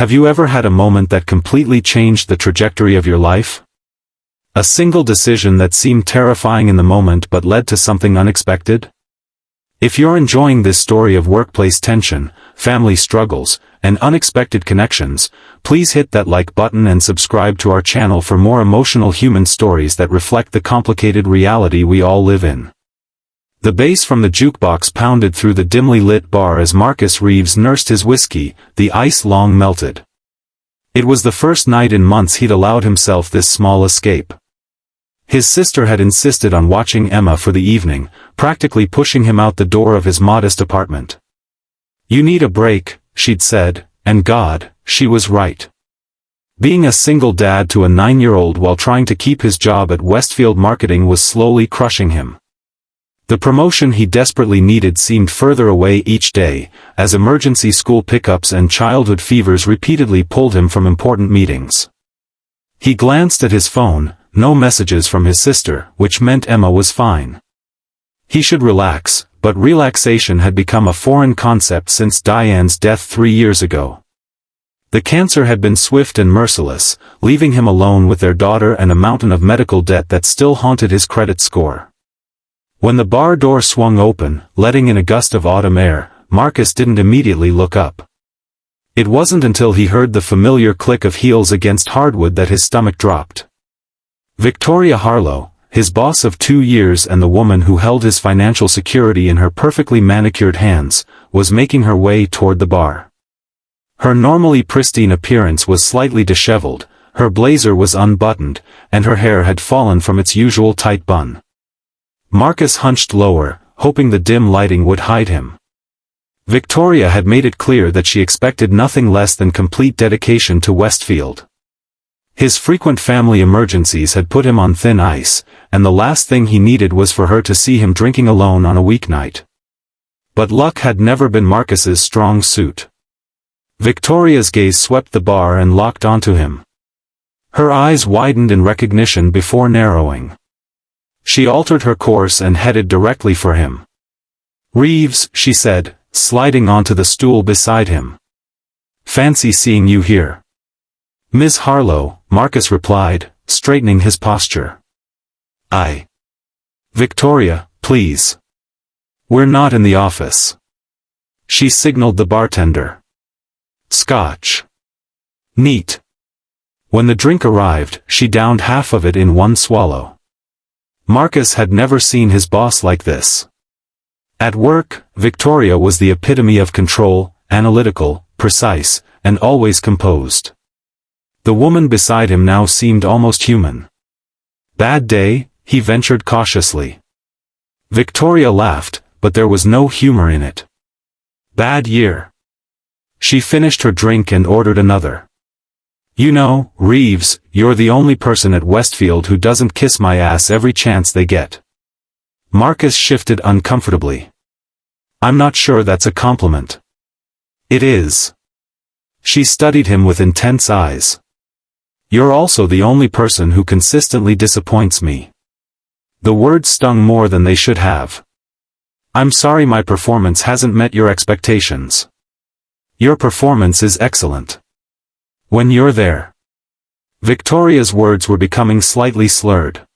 Have you ever had a moment that completely changed the trajectory of your life? A single decision that seemed terrifying in the moment but led to something unexpected? If you're enjoying this story of workplace tension, family struggles, and unexpected connections, please hit that like button and subscribe to our channel for more emotional human stories that reflect the complicated reality we all live in. The bass from the jukebox pounded through the dimly lit bar as Marcus Reeves nursed his whiskey, the ice long melted. It was the first night in months he'd allowed himself this small escape. His sister had insisted on watching Emma for the evening, practically pushing him out the door of his modest apartment. "You need a break," she'd said, and God, she was right. Being a single dad to a 9-year-old while trying to keep his job at Westfield Marketing was slowly crushing him. The promotion he desperately needed seemed further away each day, as emergency school pickups and childhood fevers repeatedly pulled him from important meetings. He glanced at his phone, no messages from his sister, which meant Emma was fine. He should relax, but relaxation had become a foreign concept since Diane's death 3 years ago. The cancer had been swift and merciless, leaving him alone with their daughter and a mountain of medical debt that still haunted his credit score. When the bar door swung open, letting in a gust of autumn air, Marcus didn't immediately look up. It wasn't until he heard the familiar click of heels against hardwood that his stomach dropped. Victoria Harlow, his boss of 2 years and the woman who held his financial security in her perfectly manicured hands, was making her way toward the bar. Her normally pristine appearance was slightly disheveled, her blazer was unbuttoned, and her hair had fallen from its usual tight bun. Marcus hunched lower, hoping the dim lighting would hide him. Victoria had made it clear that she expected nothing less than complete dedication to Westfield. His frequent family emergencies had put him on thin ice, and the last thing he needed was for her to see him drinking alone on a weeknight. But luck had never been Marcus's strong suit. Victoria's gaze swept the bar and locked onto him. Her eyes widened in recognition before narrowing. She altered her course and headed directly for him. "Reeves," she said, sliding onto the stool beside him. "Fancy seeing you here." "Miss Harlow," Marcus replied, straightening his posture. "Victoria, please. We're not in the office." She signaled the bartender. "Scotch." "Neat." When the drink arrived, she downed half of it in one swallow. Marcus had never seen his boss like this. At work, Victoria was the epitome of control, analytical, precise, and always composed. The woman beside him now seemed almost human. "Bad day?" he ventured cautiously. Victoria laughed, but there was no humor in it. "Bad year." She finished her drink and ordered another. "You know, Reeves, you're the only person at Westfield who doesn't kiss my ass every chance they get." Marcus shifted uncomfortably. "I'm not sure that's a compliment." "It is." She studied him with intense eyes. "You're also the only person who consistently disappoints me." The words stung more than they should have. "I'm sorry my performance hasn't met your expectations." "Your performance is excellent. When you're there." Victoria's words were becoming slightly slurred.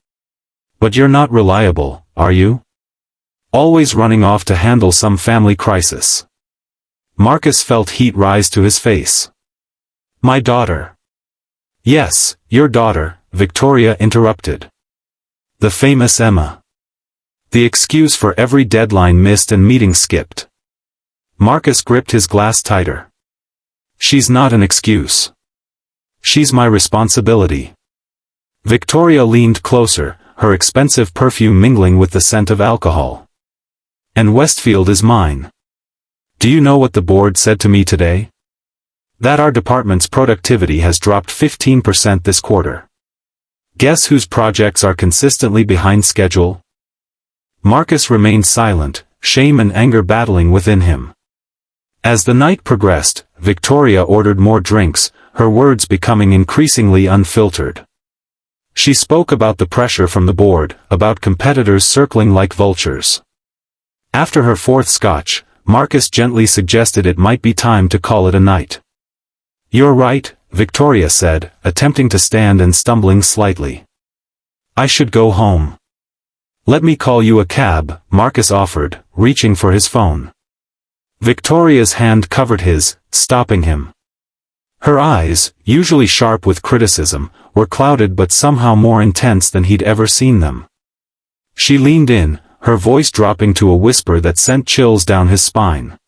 "But you're not reliable, are you? Always running off to handle some family crisis." Marcus felt heat rise to his face. "My daughter." "Yes, your daughter," Victoria interrupted. "The famous Emma. The excuse for every deadline missed and meeting skipped." Marcus gripped his glass tighter. "She's not an excuse. She's my responsibility." Victoria leaned closer, her expensive perfume mingling with the scent of alcohol. "And Westfield is mine. Do you know what the board said to me today? That our department's productivity has dropped 15% this quarter. Guess whose projects are consistently behind schedule?" Marcus remained silent, shame and anger battling within him. As the night progressed, Victoria ordered more drinks, her words becoming increasingly unfiltered. She spoke about the pressure from the board, about competitors circling like vultures. After her fourth scotch, Marcus gently suggested it might be time to call it a night. You're right, Victoria said, attempting to stand and stumbling slightly. I should go home. Let me call you a cab, Marcus offered, reaching for his phone. Victoria's hand covered his, stopping him. Her eyes, usually sharp with criticism, were clouded but somehow more intense than he'd ever seen them. She leaned in, her voice dropping to a whisper that sent chills down his spine.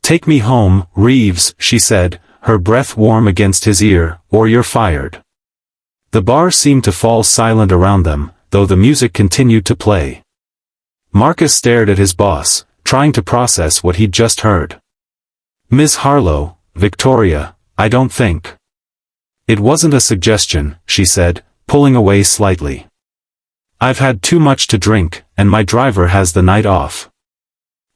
Take me home, Reeves, she said, her breath warm against his ear, or you're fired. The bar seemed to fall silent around them, though the music continued to play. Marcus stared at his boss, trying to process what he'd just heard. Miss Harlow, Victoria, I don't think. It wasn't a suggestion, she said, pulling away slightly. I've had too much to drink, and my driver has the night off.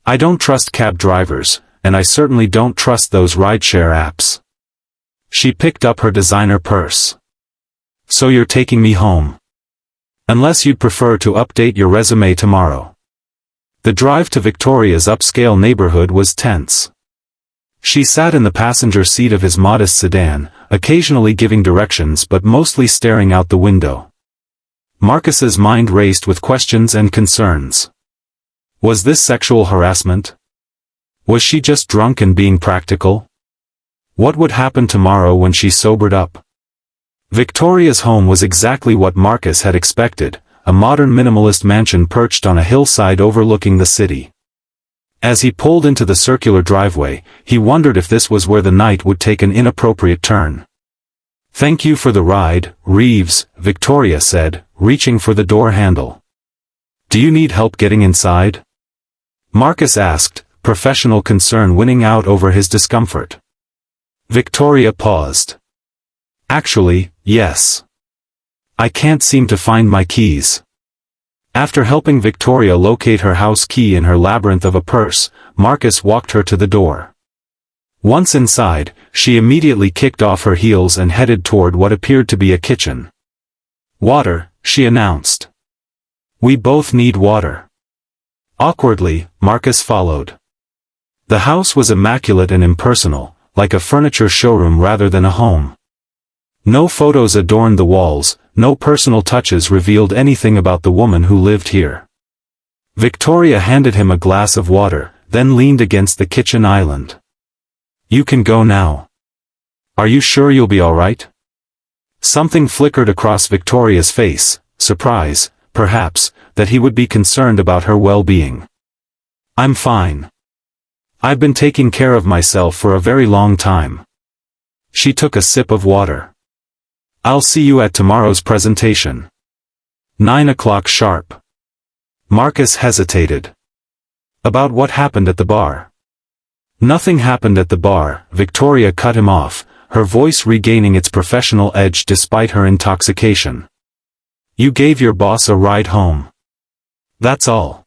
I don't trust cab drivers, and I certainly don't trust those rideshare apps. She picked up her designer purse. So you're taking me home. Unless you'd prefer to update your resume tomorrow. The drive to Victoria's upscale neighborhood was tense. She sat in the passenger seat of his modest sedan, occasionally giving directions but mostly staring out the window. Marcus's mind raced with questions and concerns. Was this sexual harassment? Was she just drunk and being practical? What would happen tomorrow when she sobered up? Victoria's home was exactly what Marcus had expected, a modern minimalist mansion perched on a hillside overlooking the city. As he pulled into the circular driveway, he wondered if this was where the night would take an inappropriate turn. Thank you for the ride, Reeves, Victoria said, reaching for the door handle. Do you need help getting inside? Marcus asked, professional concern winning out over his discomfort. Victoria paused. Actually, yes. I can't seem to find my keys. After helping Victoria locate her house key in her labyrinth of a purse, Marcus walked her to the door. Once inside, she immediately kicked off her heels and headed toward what appeared to be a kitchen. Water, she announced. We both need water. Awkwardly, Marcus followed. The house was immaculate and impersonal, like a furniture showroom rather than a home. No photos adorned the walls, no personal touches revealed anything about the woman who lived here. Victoria handed him a glass of water, then leaned against the kitchen island. You can go now. Are you sure you'll be all right? Something flickered across Victoria's face, surprise, perhaps, that he would be concerned about her well-being. I'm fine. I've been taking care of myself for a very long time. She took a sip of water. I'll see you at tomorrow's presentation. 9 o'clock sharp. Marcus hesitated. About what happened at the bar? Nothing happened at the bar, Victoria cut him off, her voice regaining its professional edge despite her intoxication. You gave your boss a ride home. That's all.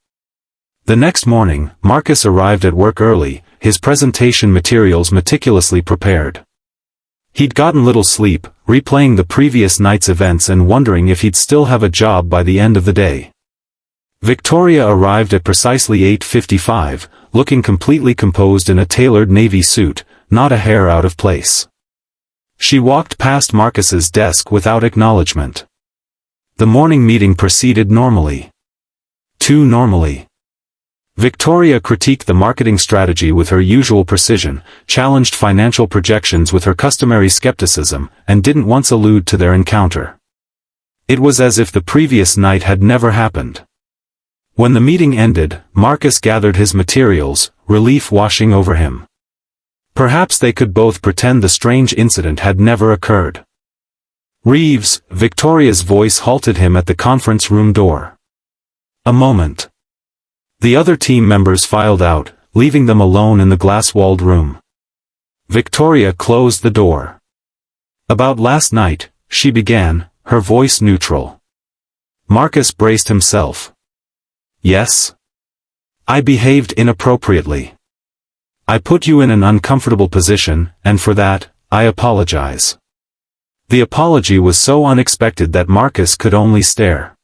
The next morning, Marcus arrived at work early, his presentation materials meticulously prepared. He'd gotten little sleep, replaying the previous night's events and wondering if he'd still have a job by the end of the day. Victoria arrived at precisely 8:55, looking completely composed in a tailored navy suit, not a hair out of place. She walked past Marcus's desk without acknowledgement. The morning meeting proceeded normally. Too normally. Victoria critiqued the marketing strategy with her usual precision, challenged financial projections with her customary skepticism, and didn't once allude to their encounter. It was as if the previous night had never happened. When the meeting ended, Marcus gathered his materials, relief washing over him. Perhaps they could both pretend the strange incident had never occurred. Reeves, Victoria's voice halted him at the conference room door. A moment. The other team members filed out, leaving them alone in the glass-walled room. Victoria closed the door. About last night, she began, her voice neutral. Marcus braced himself. Yes? I behaved inappropriately. I put you in an uncomfortable position, and for that, I apologize. The apology was so unexpected that Marcus could only stare.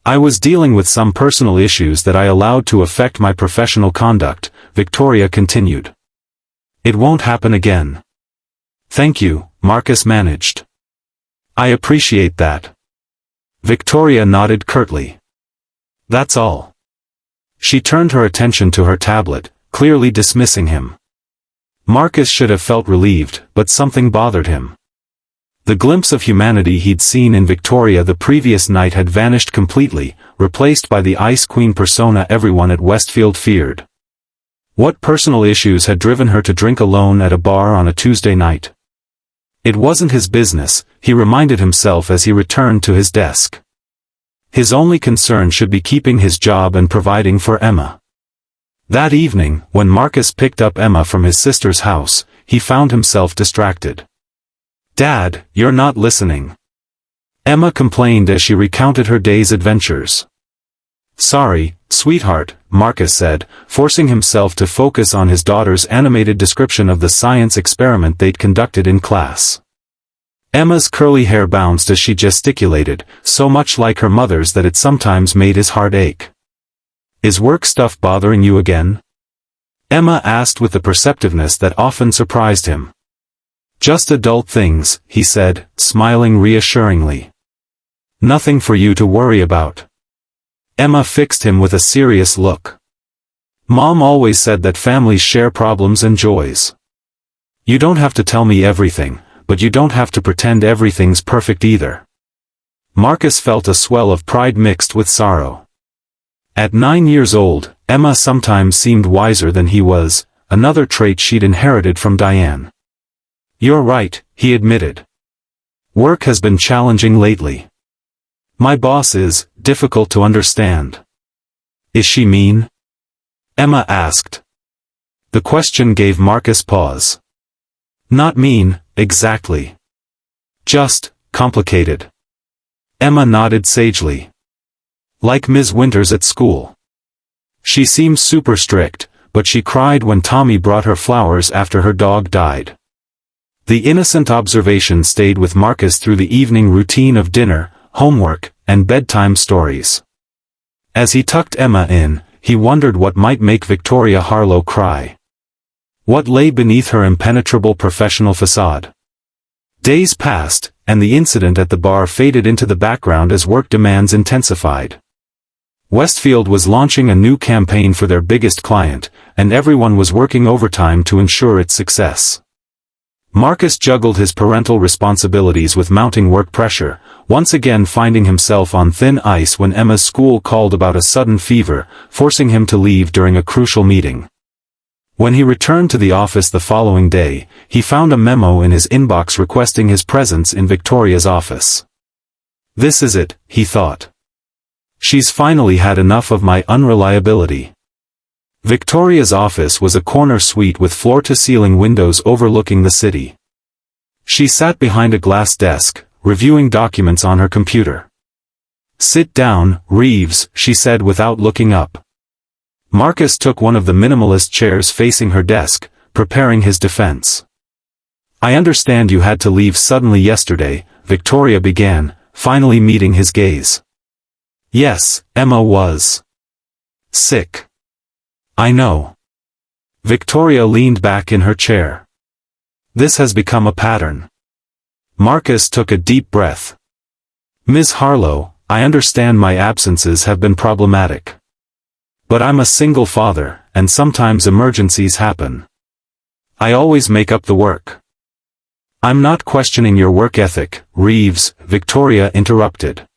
I was dealing with some personal issues that I allowed to affect my professional conduct, Victoria continued. It won't happen again. Thank you, Marcus managed. I appreciate that. Victoria nodded curtly. That's all. She turned her attention to her tablet, clearly dismissing him. Marcus should have felt relieved, but something bothered him. The glimpse of humanity he'd seen in Victoria the previous night had vanished completely, replaced by the Ice Queen persona everyone at Westfield feared. What personal issues had driven her to drink alone at a bar on a Tuesday night? It wasn't his business, he reminded himself as he returned to his desk. His only concern should be keeping his job and providing for Emma. That evening, when Marcus picked up Emma from his sister's house, he found himself distracted. "Dad, you're not listening," Emma complained as she recounted her day's adventures. "Sorry, sweetheart," Marcus said, forcing himself to focus on his daughter's animated description of the science experiment they'd conducted in class. Emma's curly hair bounced as she gesticulated, so much like her mother's that it sometimes made his heart ache. "Is work stuff bothering you again?" Emma asked with the perceptiveness that often surprised him. "Just adult things," he said, smiling reassuringly. "Nothing for you to worry about." Emma fixed him with a serious look. "Mom always said that families share problems and joys. You don't have to tell me everything, but you don't have to pretend everything's perfect either." Marcus felt a swell of pride mixed with sorrow. At 9 years old, Emma sometimes seemed wiser than he was, another trait she'd inherited from Diane. "You're right," he admitted. "Work has been challenging lately. My boss is difficult to understand." "Is she mean?" Emma asked. The question gave Marcus pause. "Not mean, exactly. Just complicated." Emma nodded sagely. "Like Ms. Winters at school. She seems super strict, but she cried when Tommy brought her flowers after her dog died." The innocent observation stayed with Marcus through the evening routine of dinner, homework, and bedtime stories. As he tucked Emma in, he wondered what might make Victoria Harlow cry. What lay beneath her impenetrable professional facade? Days passed, and the incident at the bar faded into the background as work demands intensified. Westfield was launching a new campaign for their biggest client, and everyone was working overtime to ensure its success. Marcus juggled his parental responsibilities with mounting work pressure, once again finding himself on thin ice when Emma's school called about a sudden fever, forcing him to leave during a crucial meeting. When he returned to the office the following day, he found a memo in his inbox requesting his presence in Victoria's office. "This is it," he thought. "She's finally had enough of my unreliability." Victoria's office was a corner suite with floor-to-ceiling windows overlooking the city. She sat behind a glass desk, reviewing documents on her computer. "Sit down, Reeves," she said without looking up. Marcus took one of the minimalist chairs facing her desk, preparing his defense. "I understand you had to leave suddenly yesterday," Victoria began, finally meeting his gaze. "Yes, Emma was sick." "I know." Victoria leaned back in her chair. "This has become a pattern." Marcus took a deep breath. "Ms. Harlow, I understand my absences have been problematic. But I'm a single father, and sometimes emergencies happen. I always make up the work." "I'm not questioning your work ethic, Reeves," Victoria interrupted.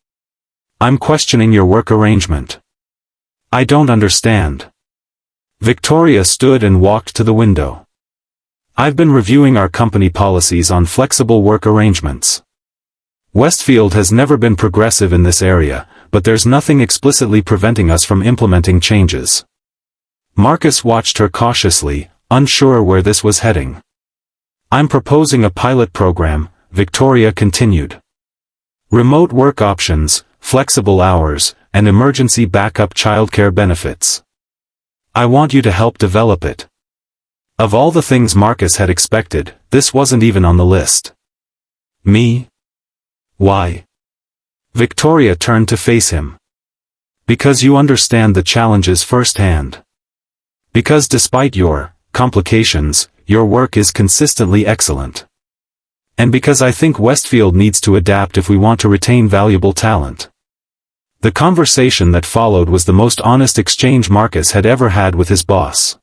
"I'm questioning your work arrangement. I don't understand." Victoria stood and walked to the window. "I've been reviewing our company policies on flexible work arrangements. Westfield has never been progressive in this area, but there's nothing explicitly preventing us from implementing changes." Marcus watched her cautiously, unsure where this was heading. "I'm proposing a pilot program," Victoria continued. "Remote work options, flexible hours, and emergency backup childcare benefits. I want you to help develop it." Of all the things Marcus had expected, this wasn't even on the list. "Me? Why?" Victoria turned to face him. "Because you understand the challenges firsthand. Because despite your complications, your work is consistently excellent. And because I think Westfield needs to adapt if we want to retain valuable talent. The conversation that followed was the most honest exchange Marcus had ever had with his boss.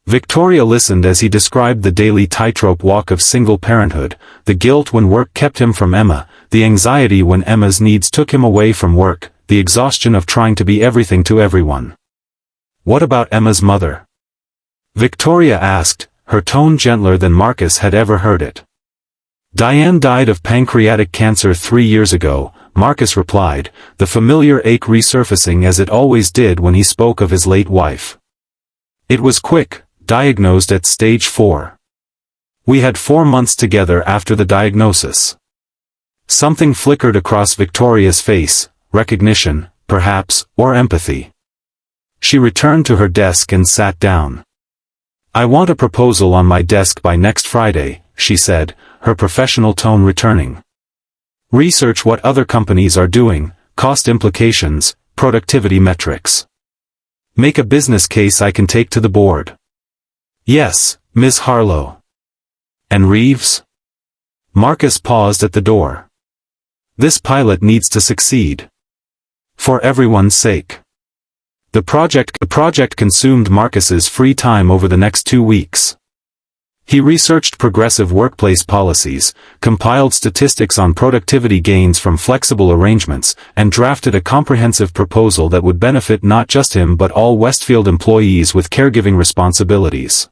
Victoria listened as he described the daily tightrope walk of single parenthood, the guilt when work kept him from Emma, the anxiety when Emma's needs took him away from work, the exhaustion of trying to be everything to everyone. "What about Emma's mother?" Victoria asked, her tone gentler than Marcus had ever heard it. "Diane died of pancreatic cancer 3 years ago," Marcus replied, the familiar ache resurfacing as it always did when he spoke of his late wife. "It was quick, diagnosed at stage 4. We had 4 months together after the diagnosis." Something flickered across Victoria's face, recognition, perhaps, or empathy. She returned to her desk and sat down. "I want a proposal on my desk by next Friday," she said, her professional tone returning. "Research what other companies are doing, cost implications, productivity metrics. Make a business case I can take to the board." "Yes, Ms. Harlow." "And Reeves?" Marcus paused at the door. "This pilot needs to succeed. For everyone's sake." The project consumed Marcus's free time over the next 2 weeks. He researched progressive workplace policies, compiled statistics on productivity gains from flexible arrangements, and drafted a comprehensive proposal that would benefit not just him but all Westfield employees with caregiving responsibilities.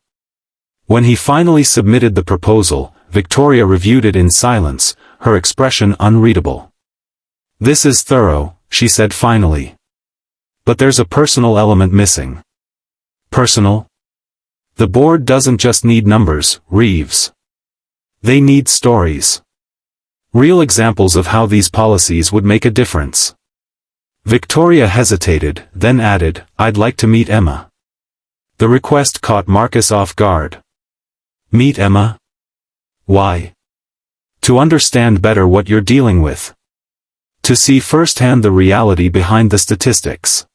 When he finally submitted the proposal, Victoria reviewed it in silence, her expression unreadable. "This is thorough," she said finally. "But there's a personal element missing." "Personal?" "The board doesn't just need numbers, Reeves. They need stories. Real examples of how these policies would make a difference." Victoria hesitated, then added, "I'd like to meet Emma." The request caught Marcus off guard. "Meet Emma? Why?" "To understand better what you're dealing with. To see firsthand the reality behind the statistics."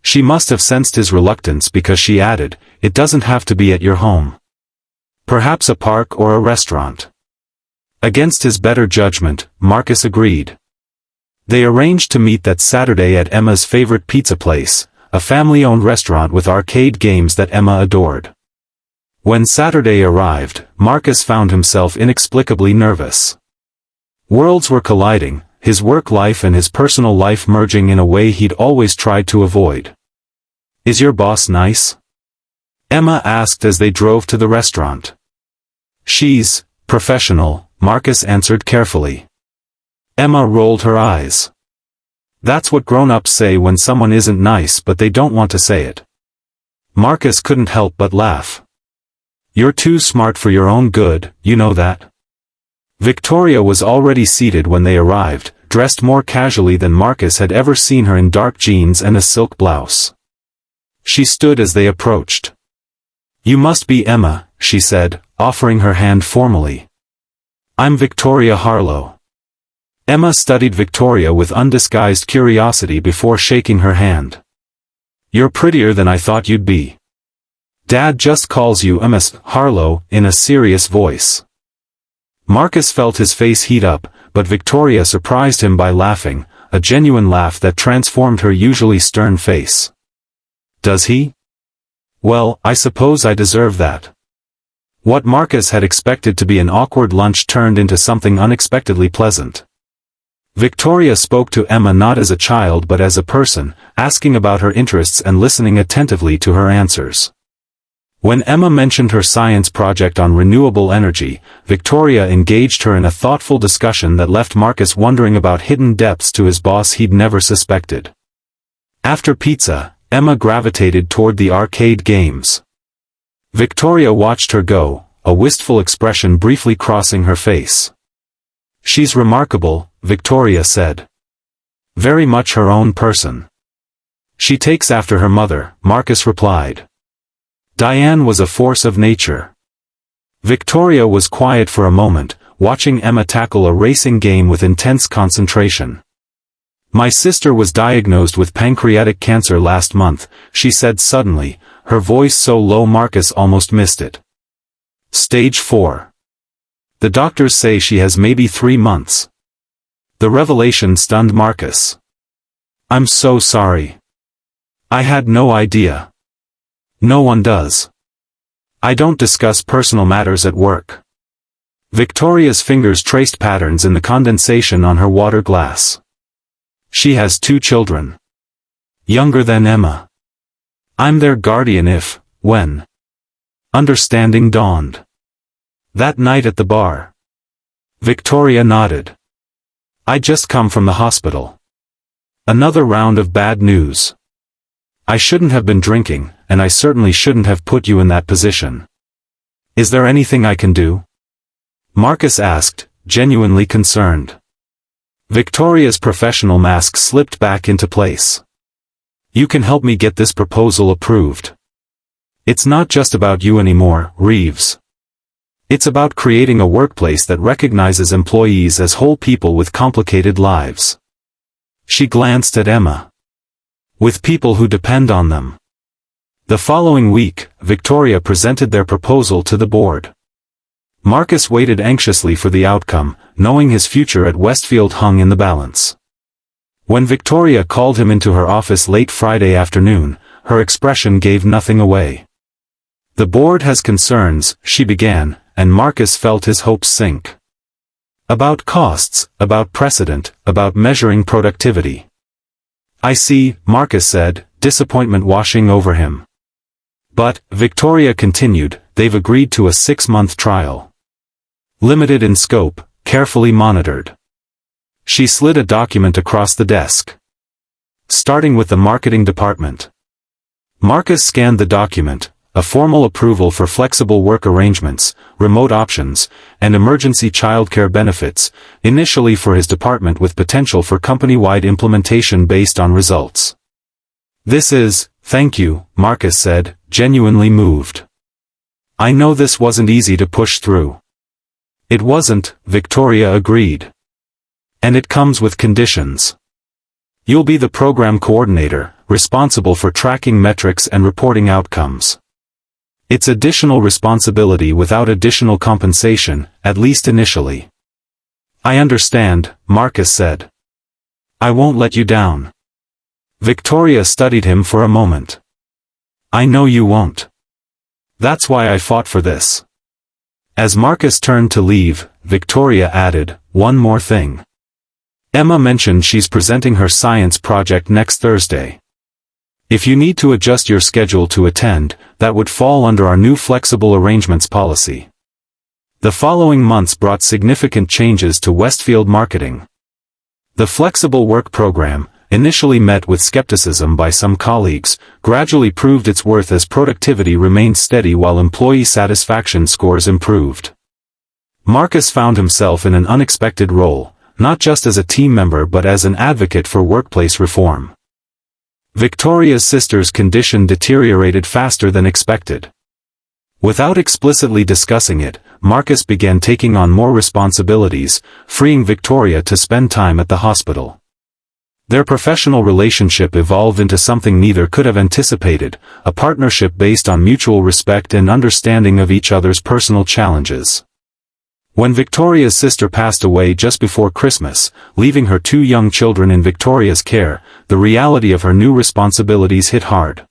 She must have sensed his reluctance because she added, "It doesn't have to be at your home. Perhaps a park or a restaurant." Against his better judgment, Marcus agreed. They arranged to meet that Saturday at Emma's favorite pizza place, a family-owned restaurant with arcade games that Emma adored. When Saturday arrived, Marcus found himself inexplicably nervous. Worlds were colliding, his work life and his personal life merging in a way he'd always tried to avoid. "Is your boss nice?" Emma asked as they drove to the restaurant. "She's professional," Marcus answered carefully. Emma rolled her eyes. "That's what grown-ups say when someone isn't nice but they don't want to say it." Marcus couldn't help but laugh. "You're too smart for your own good, you know that." Victoria was already seated when they arrived, dressed more casually than Marcus had ever seen her in dark jeans and a silk blouse. She stood as they approached. "You must be Emma," she said, offering her hand formally. "I'm Victoria Harlow." Emma studied Victoria with undisguised curiosity before shaking her hand. "You're prettier than I thought you'd be. Dad just calls you Miss Harlow," in a serious voice. Marcus felt his face heat up, but Victoria surprised him by laughing, a genuine laugh that transformed her usually stern face. "Does he? Well, I suppose I deserve that." What Marcus had expected to be an awkward lunch turned into something unexpectedly pleasant. Victoria spoke to Emma not as a child but as a person, asking about her interests and listening attentively to her answers. When Emma mentioned her science project on renewable energy, Victoria engaged her in a thoughtful discussion that left Marcus wondering about hidden depths to his boss he'd never suspected. After pizza, Emma gravitated toward the arcade games. Victoria watched her go, a wistful expression briefly crossing her face. "She's remarkable," Victoria said. "Very much her own person." "She takes after her mother," Marcus replied. Diane was a force of nature. Victoria was quiet for a moment, watching Emma tackle a racing game with intense concentration. "My sister was diagnosed with pancreatic cancer last month," she said suddenly, her voice so low Marcus almost missed it. "Stage 4. The doctors say she has maybe 3 months. The revelation stunned Marcus. I'm so sorry. I had no idea. No one does. I don't discuss personal matters at work. Victoria's fingers traced patterns in the condensation on her water glass. She has 2 children. Younger than Emma. I'm their guardian if, when. Understanding dawned. That night at the bar. Victoria nodded. I just come from the hospital. Another round of bad news. I shouldn't have been drinking, and I certainly shouldn't have put you in that position. Is there anything I can do? Marcus asked, genuinely concerned. Victoria's professional mask slipped back into place. You can help me get this proposal approved. It's not just about you anymore, Reeves. It's about creating a workplace that recognizes employees as whole people with complicated lives. She glanced at Emma. With people who depend on them. The following week, Victoria presented their proposal to the board. Marcus waited anxiously for the outcome, knowing his future at Westfield hung in the balance. When Victoria called him into her office late Friday afternoon, her expression gave nothing away. The board has concerns, she began, and Marcus felt his hopes sink. About costs, about precedent, about measuring productivity. I see, Marcus said, disappointment washing over him. But, Victoria continued, they've agreed to a 6-month trial. Limited in scope, carefully monitored. She slid a document across the desk. Starting with the marketing department. Marcus scanned the document, a formal approval for flexible work arrangements, remote options, and emergency childcare benefits, initially for his department with potential for company-wide implementation based on results. This is, thank you, Marcus said, genuinely moved. I know this wasn't easy to push through. It wasn't, Victoria agreed. And it comes with conditions. You'll be the program coordinator, responsible for tracking metrics and reporting outcomes. It's additional responsibility without additional compensation, at least initially. I understand, Marcus said. I won't let you down. Victoria studied him for a moment. I know you won't. That's why I fought for this. As Marcus turned to leave, Victoria added, one more thing. Emma mentioned she's presenting her science project next Thursday. If you need to adjust your schedule to attend, that would fall under our new flexible arrangements policy. The following months brought significant changes to Westfield marketing. The flexible work program, initially met with skepticism by some colleagues, gradually proved its worth as productivity remained steady while employee satisfaction scores improved. Marcus found himself in an unexpected role, not just as a team member but as an advocate for workplace reform. Victoria's sister's condition deteriorated faster than expected. Without explicitly discussing it, Marcus began taking on more responsibilities, freeing Victoria to spend time at the hospital. Their professional relationship evolved into something neither could have anticipated, a partnership based on mutual respect and understanding of each other's personal challenges. When Victoria's sister passed away just before Christmas, leaving her 2 young children in Victoria's care, the reality of her new responsibilities hit hard.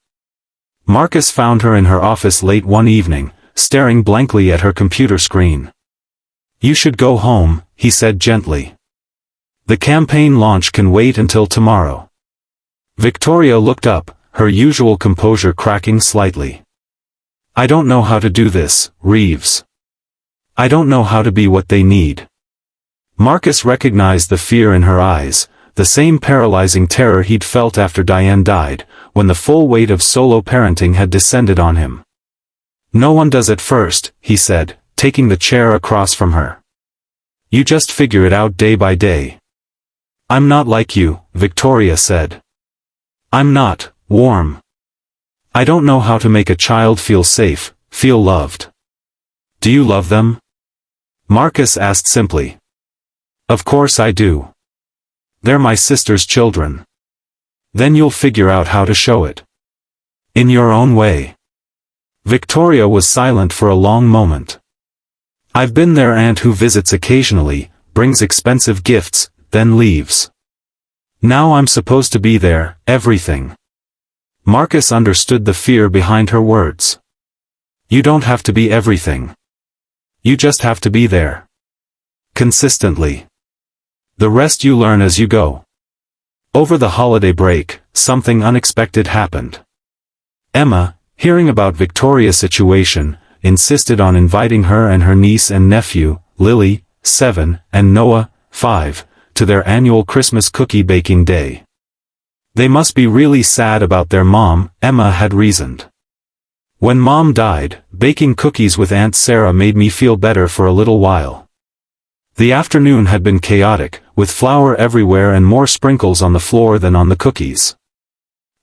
Marcus found her in her office late one evening, staring blankly at her computer screen. You should go home, he said gently. The campaign launch can wait until tomorrow. Victoria looked up, her usual composure cracking slightly. I don't know how to do this, Reeves. I don't know how to be what they need. Marcus recognized the fear in her eyes, the same paralyzing terror he'd felt after Diane died, when the full weight of solo parenting had descended on him. No one does at first, he said, taking the chair across from her. You just figure it out day by day. I'm not like you, Victoria said. I'm not warm. I don't know how to make a child feel safe, feel loved. Do you love them? Marcus asked simply. Of course I do. They're my sister's children. Then you'll figure out how to show it. In your own way. Victoria was silent for a long moment. I've been their aunt who visits occasionally, brings expensive gifts, then leaves. Now I'm supposed to be there, everything. Marcus understood the fear behind her words. You don't have to be everything. You just have to be there. Consistently. The rest you learn as you go. Over the holiday break, something unexpected happened. Emma, hearing about Victoria's situation, insisted on inviting her and her niece and nephew, Lily, 7, and Noah, 5, to their annual Christmas cookie baking day. They must be really sad about their mom, Emma had reasoned. When Mom died, baking cookies with Aunt Sarah made me feel better for a little while. The afternoon had been chaotic, with flour everywhere and more sprinkles on the floor than on the cookies.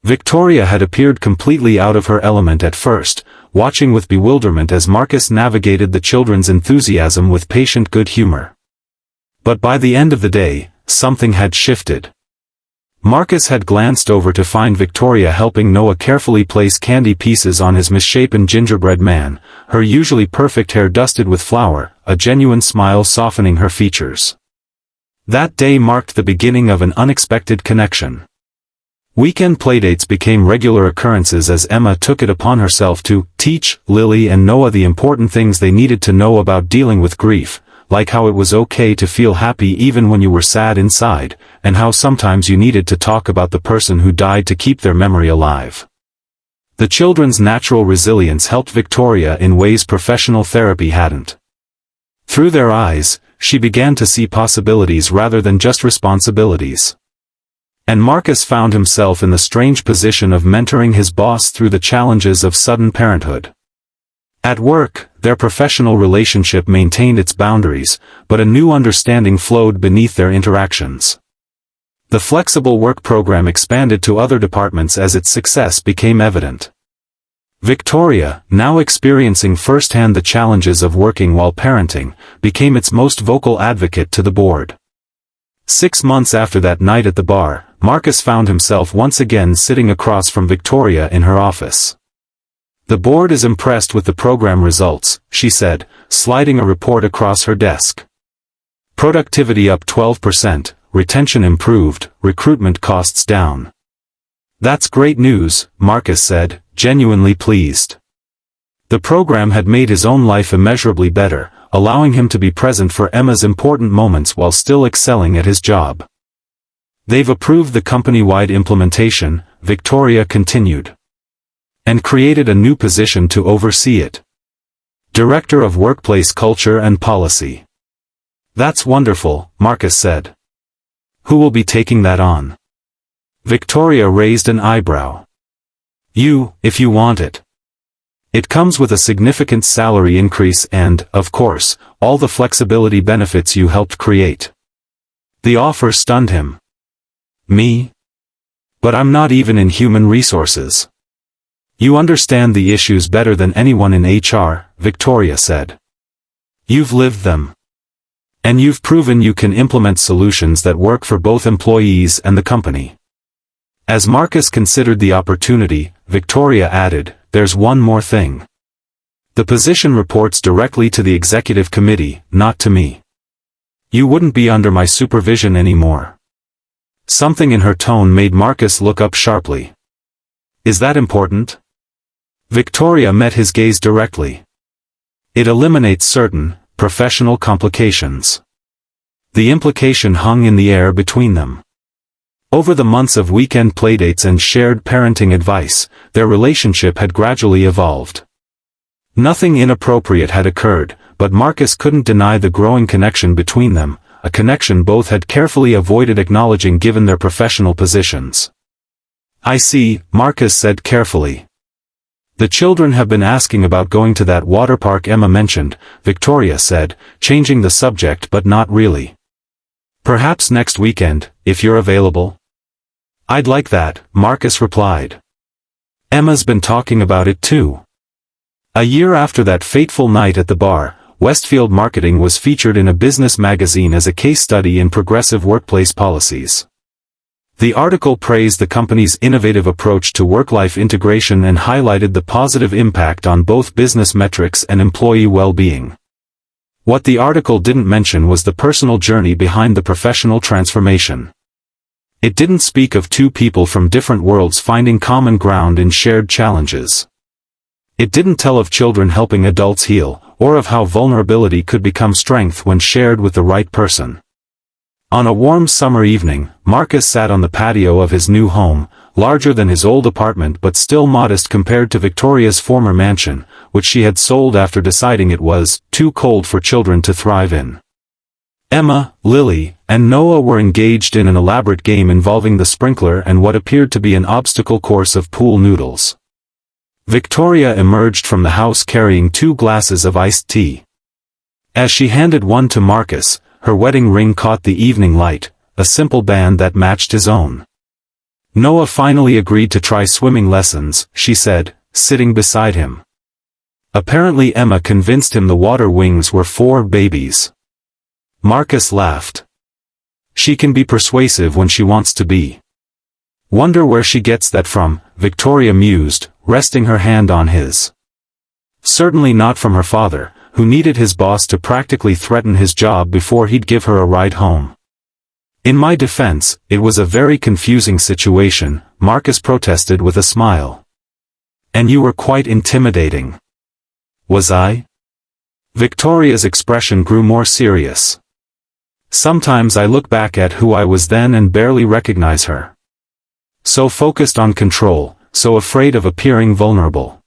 Victoria had appeared completely out of her element at first, watching with bewilderment as Marcus navigated the children's enthusiasm with patient good humor. But by the end of the day, something had shifted. Marcus had glanced over to find Victoria helping Noah carefully place candy pieces on his misshapen gingerbread man, her usually perfect hair dusted with flour, a genuine smile softening her features. That day marked the beginning of an unexpected connection. Weekend playdates became regular occurrences as Emma took it upon herself to teach Lily and Noah the important things they needed to know about dealing with grief, like how it was okay to feel happy even when you were sad inside, and how sometimes you needed to talk about the person who died to keep their memory alive. The children's natural resilience helped Victoria in ways professional therapy hadn't. Through their eyes, she began to see possibilities rather than just responsibilities. And Marcus found himself in the strange position of mentoring his boss through the challenges of sudden parenthood. At work, their professional relationship maintained its boundaries, but a new understanding flowed beneath their interactions. The flexible work program expanded to other departments as its success became evident. Victoria, now experiencing firsthand the challenges of working while parenting, became its most vocal advocate to the board. 6 months after that night at the bar, Marcus found himself once again sitting across from Victoria in her office. The board is impressed with the program results, she said, sliding a report across her desk. Productivity up 12%, retention improved, recruitment costs down. That's great news, Marcus said, genuinely pleased. The program had made his own life immeasurably better, allowing him to be present for Emma's important moments while still excelling at his job. They've approved the company-wide implementation, Victoria continued. And created a new position to oversee it. Director of Workplace Culture and Policy. That's wonderful, Marcus said. Who will be taking that on? Victoria raised an eyebrow. You, if you want it. It comes with a significant salary increase and, of course, all the flexibility benefits you helped create. The offer stunned him. Me? But I'm not even in human resources. You understand the issues better than anyone in HR, Victoria said. You've lived them. And you've proven you can implement solutions that work for both employees and the company. As Marcus considered the opportunity, Victoria added, there's one more thing. The position reports directly to the executive committee, not to me. You wouldn't be under my supervision anymore. Something in her tone made Marcus look up sharply. Is that important? Victoria met his gaze directly. It eliminates certain, professional complications. The implication hung in the air between them. Over the months of weekend playdates and shared parenting advice, their relationship had gradually evolved. Nothing inappropriate had occurred, but Marcus couldn't deny the growing connection between them, a connection both had carefully avoided acknowledging given their professional positions. I see, Marcus said carefully. The children have been asking about going to that water park Emma mentioned, Victoria said, changing the subject but not really. Perhaps next weekend, if you're available? I'd like that, Marcus replied. Emma's been talking about it too. A year after that fateful night at the bar, Westfield Marketing was featured in a business magazine as a case study in progressive workplace policies. The article praised the company's innovative approach to work-life integration and highlighted the positive impact on both business metrics and employee well-being. What the article didn't mention was the personal journey behind the professional transformation. It didn't speak of two people from different worlds finding common ground in shared challenges. It didn't tell of children helping adults heal, or of how vulnerability could become strength when shared with the right person. On a warm summer evening, Marcus sat on the patio of his new home, larger than his old apartment but still modest compared to Victoria's former mansion, which she had sold after deciding it was too cold for children to thrive in. Emma, Lily, and Noah were engaged in an elaborate game involving the sprinkler and what appeared to be an obstacle course of pool noodles. Victoria emerged from the house carrying 2 glasses of iced tea. As she handed one to Marcus, her wedding ring caught the evening light, a simple band that matched his own. Noah finally agreed to try swimming lessons, she said, sitting beside him. Apparently Emma convinced him the water wings were for babies. Marcus laughed. She can be persuasive when she wants to be. Wonder where she gets that from, Victoria mused, resting her hand on his. Certainly not from her father, who needed his boss to practically threaten his job before he'd give her a ride home. In my defense, it was a very confusing situation, Marcus protested with a smile. And you were quite intimidating. Was I? Victoria's expression grew more serious. Sometimes I look back at who I was then and barely recognize her. So focused on control, so afraid of appearing vulnerable.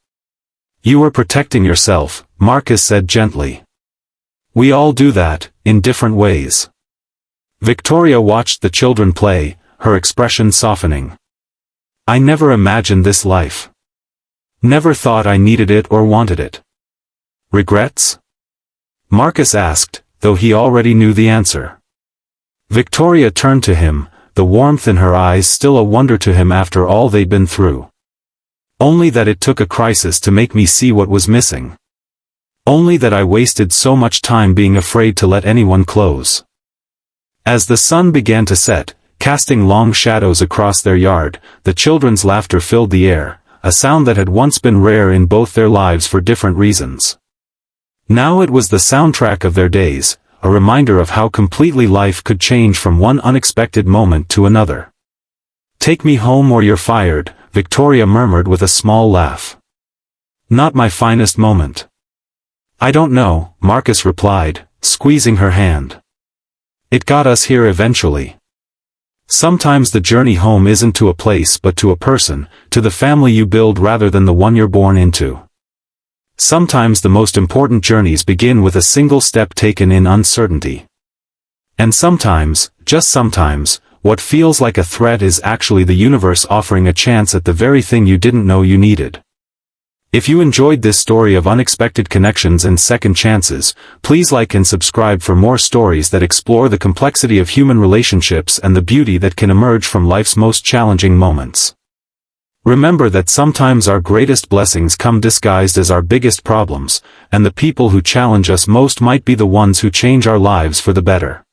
You were protecting yourself, Marcus said gently. We all do that, in different ways. Victoria watched the children play, her expression softening. I never imagined this life. Never thought I needed it or wanted it. Regrets? Marcus asked, though he already knew the answer. Victoria turned to him, the warmth in her eyes still a wonder to him after all they'd been through. Only that it took a crisis to make me see what was missing. Only that I wasted so much time being afraid to let anyone close. As the sun began to set, casting long shadows across their yard, the children's laughter filled the air, a sound that had once been rare in both their lives for different reasons. Now it was the soundtrack of their days, a reminder of how completely life could change from one unexpected moment to another. Take me home or you're fired, Victoria murmured with a small laugh. Not my finest moment. I don't know, Marcus replied, squeezing her hand. It got us here eventually. Sometimes the journey home isn't to a place but to a person, to the family you build rather than the one you're born into. Sometimes the most important journeys begin with a single step taken in uncertainty. And sometimes, just sometimes, what feels like a threat is actually the universe offering a chance at the very thing you didn't know you needed. If you enjoyed this story of unexpected connections and second chances, please like and subscribe for more stories that explore the complexity of human relationships and the beauty that can emerge from life's most challenging moments. Remember that sometimes our greatest blessings come disguised as our biggest problems, and the people who challenge us most might be the ones who change our lives for the better.